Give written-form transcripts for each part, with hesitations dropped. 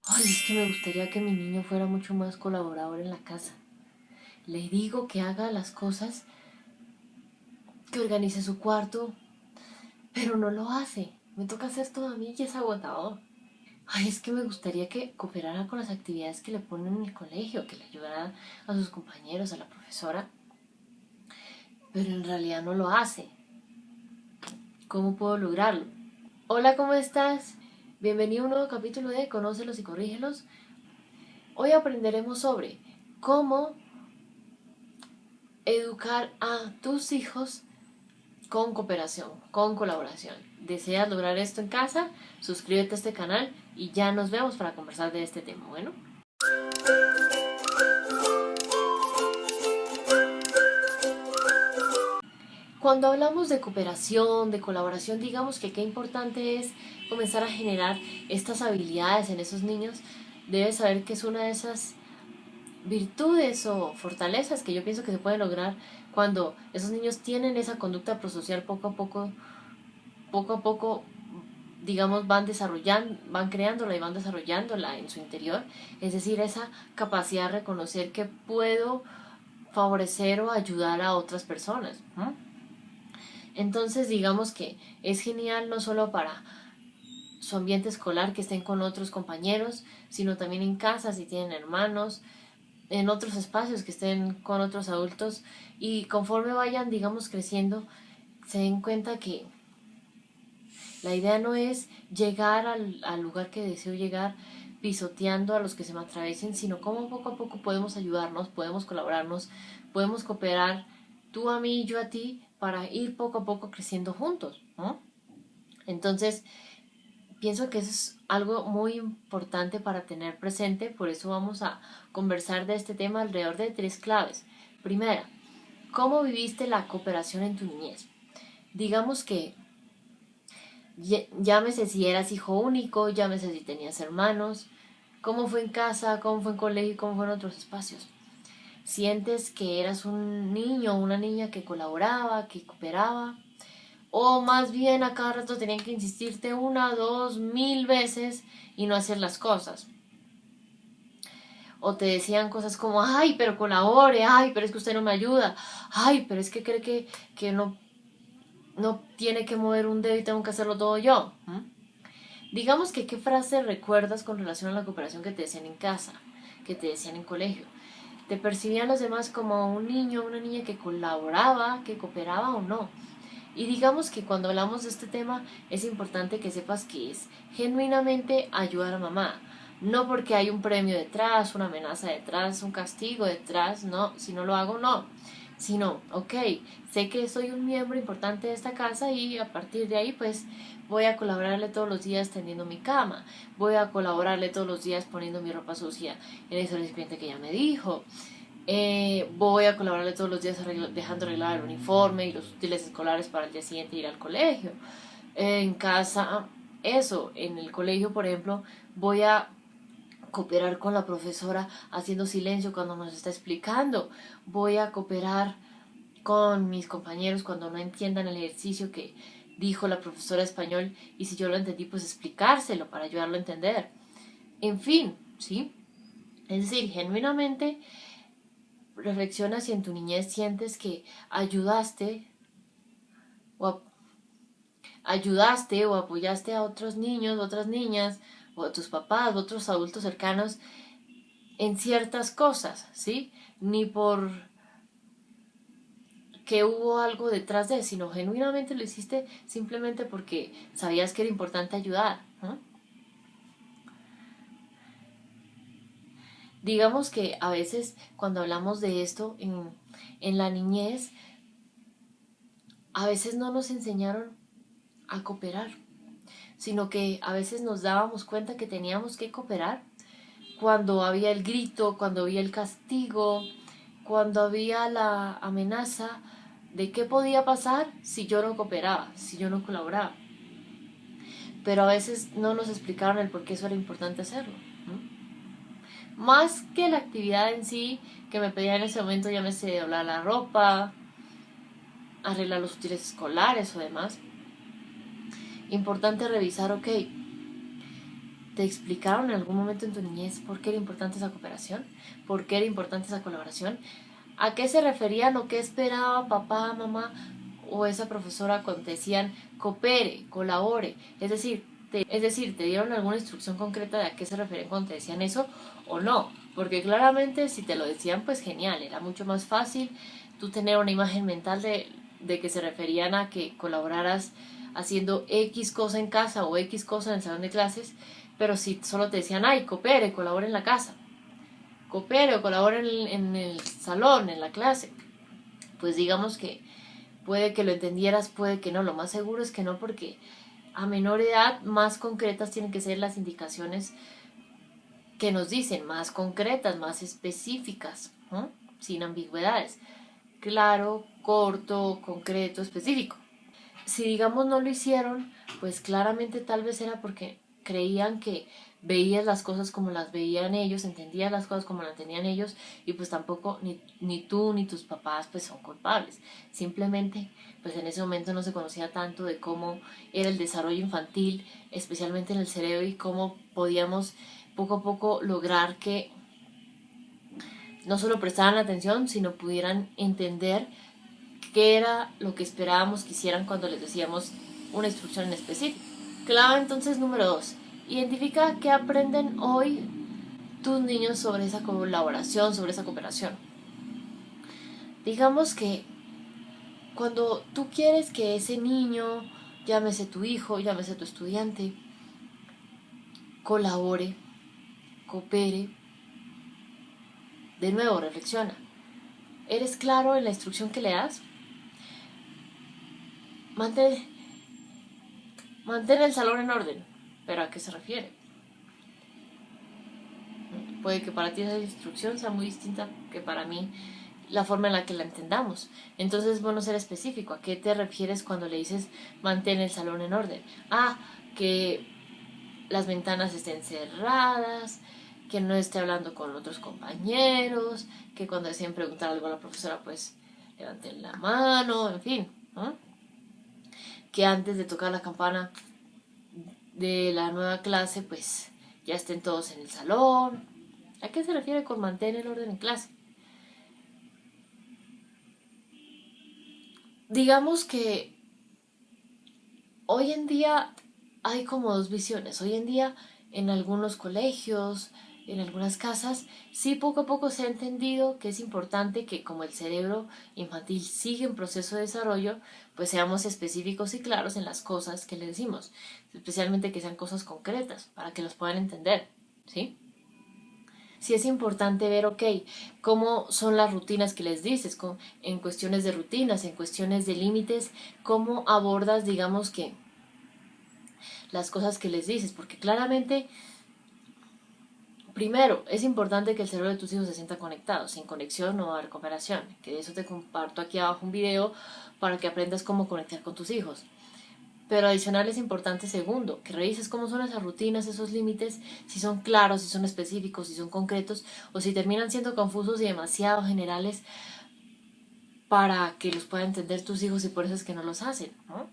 Ay, es que me gustaría que mi niño fuera mucho más colaborador en la casa. Le digo que haga las cosas, que organice su cuarto, pero no lo hace. Me toca hacer todo a mí y es agotador. Ay, es que me gustaría que cooperara con las actividades que le ponen en el colegio, que le ayudara a sus compañeros, a la profesora, pero en realidad no lo hace. ¿Cómo puedo lograrlo? Hola, ¿cómo estás? Bienvenido a un nuevo capítulo de Conócelos y Corrígelos. Hoy aprenderemos sobre cómo educar a tus hijos con cooperación, con colaboración. ¿Deseas lograr esto en casa? Suscríbete a este canal y ya nos vemos para conversar de este tema. Bueno, cuando hablamos de cooperación, de colaboración, digamos que qué importante es comenzar a generar estas habilidades en esos niños. Debes saber que es una de esas virtudes o fortalezas que yo pienso que se pueden lograr cuando esos niños tienen esa conducta prosocial poco a poco, digamos, van desarrollando, van creándola y van desarrollándola en su interior. Es decir, esa capacidad de reconocer que puedo favorecer o ayudar a otras personas. Entonces, digamos que es genial no solo para su ambiente escolar, que estén con otros compañeros, sino también en casa, si tienen hermanos, en otros espacios, que estén con otros adultos, y conforme vayan, digamos, creciendo, se den cuenta que la idea no es llegar al lugar que deseo llegar pisoteando a los que se me atraviesen, sino cómo poco a poco podemos ayudarnos, podemos colaborarnos, podemos cooperar tú a mí y yo a ti para ir poco a poco creciendo juntos, ¿no? Entonces, pienso que eso es algo muy importante para tener presente, por eso vamos a conversar de este tema alrededor de tres claves. Primera, ¿cómo viviste la cooperación en tu niñez? Digamos que llámese si eras hijo único, llámese si tenías hermanos, cómo fue en casa, cómo fue en colegio, cómo fue en otros espacios. ¿Sientes que eras un niño o una niña que colaboraba, que cooperaba? O más bien a cada rato tenían que insistirte una, dos, mil veces y no hacer las cosas. O te decían cosas como, ay, pero colabore, ay, pero es que usted no me ayuda, ay, pero es que cree que no tiene que mover un dedo y tengo que hacerlo todo yo. Digamos que qué frase recuerdas con relación a la cooperación que te decían en casa, que te decían en colegio. ¿Te percibían los demás como un niño o una niña que colaboraba, que cooperaba o no? Y digamos que cuando hablamos de este tema es importante que sepas que es genuinamente ayudar a mamá. No porque hay un premio detrás, una amenaza detrás, un castigo detrás, no, si no lo hago, no. Sino, ok, sé que soy un miembro importante de esta casa y a partir de ahí pues voy a colaborarle todos los días tendiendo mi cama, voy a colaborarle todos los días poniendo mi ropa sucia en ese recipiente que ella me dijo, voy a colaborarle todos los días dejando arreglar el uniforme y los útiles escolares para el día siguiente ir al colegio. En casa, eso, en el colegio, por ejemplo, voy a cooperar con la profesora haciendo silencio cuando nos está explicando. Voy a cooperar con mis compañeros cuando no entiendan el ejercicio que dijo la profesora de español y si yo lo entendí, pues explicárselo para ayudarlo a entender. En fin, ¿sí? Es decir, genuinamente reflexiona si en tu niñez sientes que ayudaste o, ayudaste o apoyaste a otros niños, otras niñas, o a tus papás, o otros adultos cercanos en ciertas cosas, ¿sí? Ni por que hubo algo detrás de, sino genuinamente lo hiciste simplemente porque sabías que era importante ayudar, ¿no? Digamos que a veces cuando hablamos de esto en la niñez, a veces no nos enseñaron a cooperar, sino que a veces nos dábamos cuenta que teníamos que cooperar cuando había el grito, cuando había el castigo, cuando había la amenaza de qué podía pasar si yo no cooperaba, si yo no colaboraba. Pero a veces no nos explicaron el por qué eso era importante hacerlo, ¿no? Más que la actividad en sí que me pedían en ese momento, llámese doblar la ropa, arreglar los útiles escolares o demás. Importante revisar, ok, ¿Te explicaron en algún momento en tu niñez por qué era importante esa cooperación? ¿Por qué era importante esa colaboración? ¿A qué se referían o qué esperaba papá, mamá o esa profesora cuando te decían coopere, colabore? Es decir, ¿te dieron alguna instrucción concreta de a qué se referían cuando te decían eso o no? Porque claramente si te lo decían, pues genial, era mucho más fácil tú tener una imagen mental de que se referían a que colaboraras haciendo X cosa en casa o X cosa en el salón de clases, pero si solo te decían, ay, coopere, colabore en la casa, coopere o colabore en el salón, en la clase, pues digamos que puede que lo entendieras, puede que no, lo más seguro es que no, porque a menor edad más concretas tienen que ser las indicaciones que nos dicen, más concretas, más específicas, ¿no? Sin ambigüedades, claro, corto, concreto, específico. Si digamos no lo hicieron, pues claramente tal vez era porque creían que veías las cosas como las veían ellos, entendías las cosas como las entendían ellos, y pues tampoco ni tú ni tus papás pues son culpables. Simplemente pues en ese momento no se conocía tanto de cómo era el desarrollo infantil, especialmente en el cerebro, y cómo podíamos poco a poco lograr que no solo prestaran atención, sino pudieran entender qué era lo que esperábamos que hicieran cuando les decíamos una instrucción en específico. Clave entonces número 2. Identifica qué aprenden hoy tus niños sobre esa colaboración, sobre esa cooperación. Digamos que cuando tú quieres que ese niño, llámese tu hijo, llámese tu estudiante, colabore, coopere, de nuevo reflexiona. ¿Eres claro en la instrucción que le das? Mantén el salón en orden. ¿Pero a qué se refiere? Puede que para ti esa instrucción sea muy distinta que para mí la forma en la que la entendamos. Entonces es bueno ser específico. ¿A qué te refieres cuando le dices mantén el salón en orden? Ah, que las ventanas estén cerradas, que no esté hablando con otros compañeros, que cuando deseen preguntar algo a la profesora pues levanten la mano, en fin, ¿no? Que antes de tocar la campana de la nueva clase pues ya estén todos en el salón. ¿A qué se refiere con mantener el orden en clase? Digamos que hoy en día hay como dos visiones. Hoy en día en algunos colegios, en algunas casas, sí poco a poco se ha entendido que es importante que como el cerebro infantil sigue en proceso de desarrollo, pues seamos específicos y claros en las cosas que le decimos, especialmente que sean cosas concretas para que los puedan entender, ¿sí? Sí es importante ver, ok, cómo son las rutinas que les dices, en cuestiones de rutinas, en cuestiones de límites, cómo abordas, digamos que, las cosas que les dices, porque claramente, primero, es importante que el cerebro de tus hijos se sienta conectado, sin conexión no va a haber cooperación, que de eso te comparto aquí abajo un video para que aprendas cómo conectar con tus hijos. Pero adicional es importante, segundo, que revises cómo son esas rutinas, esos límites, si son claros, si son específicos, si son concretos, o si terminan siendo confusos y demasiado generales para que los puedan entender tus hijos y por eso es que no los hacen, ¿no?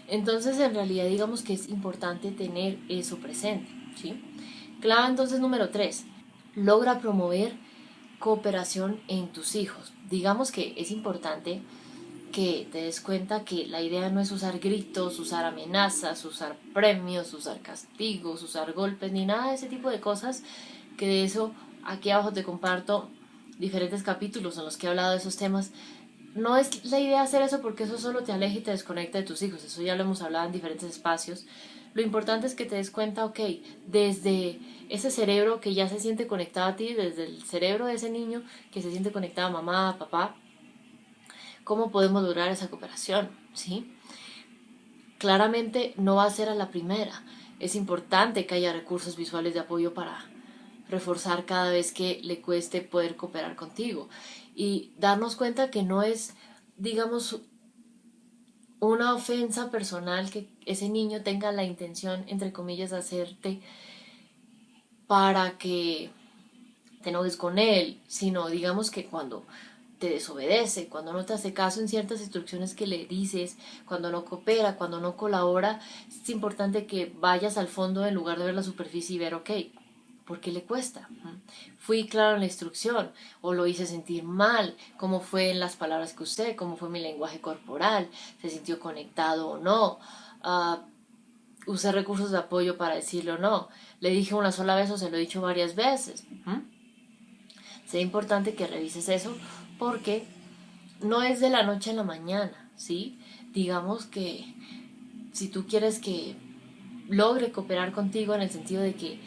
Entonces, en realidad, digamos que es importante tener eso presente, ¿sí? Clave entonces número 3. Logra promover cooperación en tus hijos. Digamos que es importante que te des cuenta que la idea no es usar gritos, usar amenazas, usar premios, usar castigos, usar golpes, ni nada de ese tipo de cosas, que de eso aquí abajo te comparto diferentes capítulos en los que he hablado de esos temas. No es la idea hacer eso porque eso solo te aleja y te desconecta de tus hijos, eso ya lo hemos hablado en diferentes espacios. Lo importante es que te des cuenta, ok, desde ese cerebro que ya se siente conectado a ti, desde el cerebro de ese niño que se siente conectado a mamá, a papá, ¿cómo podemos lograr esa cooperación? ¿Sí? Claramente no va a ser a la primera. Es importante que haya recursos visuales de apoyo para reforzar cada vez que le cueste poder cooperar contigo. Y darnos cuenta que no es, digamos, una ofensa personal que ese niño tenga la intención, entre comillas, de hacerte para que te enojes con él, sino digamos que cuando te desobedece, cuando no te hace caso en ciertas instrucciones que le dices, cuando no coopera, cuando no colabora, es importante que vayas al fondo en lugar de ver la superficie y ver, ok, ¿por qué le cuesta? Fui claro en la instrucción o lo hice sentir mal, cómo fue en las palabras que usé, cómo fue mi lenguaje corporal, se sintió conectado o no. Usé recursos de apoyo para decirle o no. Le dije una sola vez o se lo he dicho varias veces. Sería importante que revises eso porque no es de la noche a la mañana, ¿sí? Digamos que si tú quieres que logre cooperar contigo en el sentido de que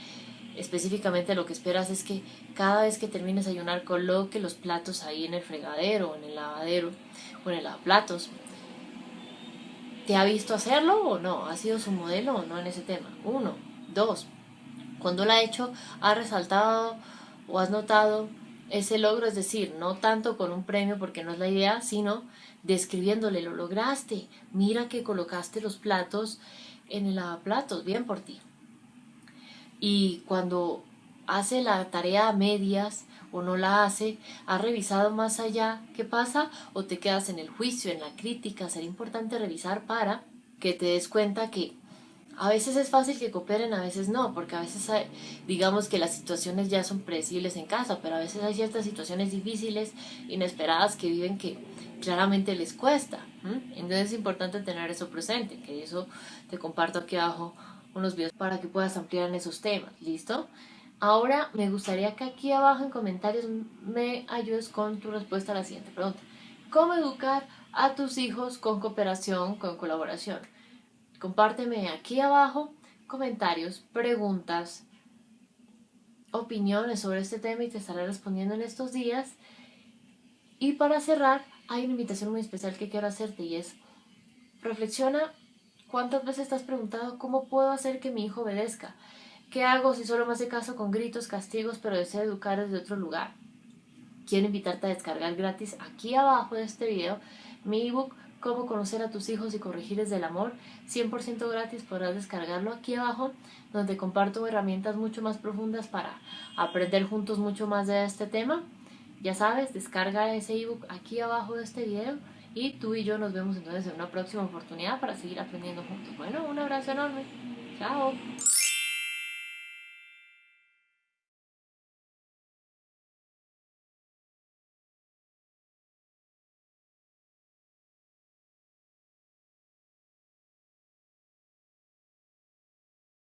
específicamente lo que esperas es que cada vez que termines de ayunar coloque los platos ahí en el fregadero, en el lavadero o en el lavaplatos. ¿Te ha visto hacerlo o no? ¿Ha sido su modelo o no en ese tema? Uno. Dos. Cuando lo ha hecho, ha resaltado o has notado ese logro, es decir, no tanto con un premio porque no es la idea, sino describiéndole, lo lograste, mira que colocaste los platos en el lavaplatos, bien por ti. Y cuando hace la tarea a medias o no la hace, ¿has revisado más allá qué pasa o te quedas en el juicio, en la crítica? Sería importante revisar para que te des cuenta que a veces es fácil que cooperen, a veces no, porque a veces digamos que las situaciones ya son predecibles en casa, pero a veces hay ciertas situaciones difíciles, inesperadas que viven que claramente les cuesta. Entonces es importante tener eso presente, que eso te comparto aquí abajo unos videos para que puedas ampliar en esos temas, ¿listo? Ahora me gustaría que aquí abajo en comentarios me ayudes con tu respuesta a la siguiente pregunta. ¿Cómo educar a tus hijos con cooperación, con colaboración? Compárteme aquí abajo comentarios, preguntas, opiniones sobre este tema y te estaré respondiendo en estos días. Y para cerrar, hay una invitación muy especial que quiero hacerte y es, reflexiona cuántas veces te has preguntado cómo puedo hacer que mi hijo obedezca. ¿Qué hago si solo me hace caso con gritos, castigos, pero deseo educar desde otro lugar? Quiero invitarte a descargar gratis aquí abajo de este video mi ebook Cómo conocer a tus hijos y corregirles del amor, 100% gratis. Podrás descargarlo aquí abajo, donde comparto herramientas mucho más profundas para aprender juntos mucho más de este tema. Ya sabes, descarga ese ebook aquí abajo de este video y tú y yo nos vemos entonces en una próxima oportunidad para seguir aprendiendo juntos. Bueno, un abrazo enorme. Chao.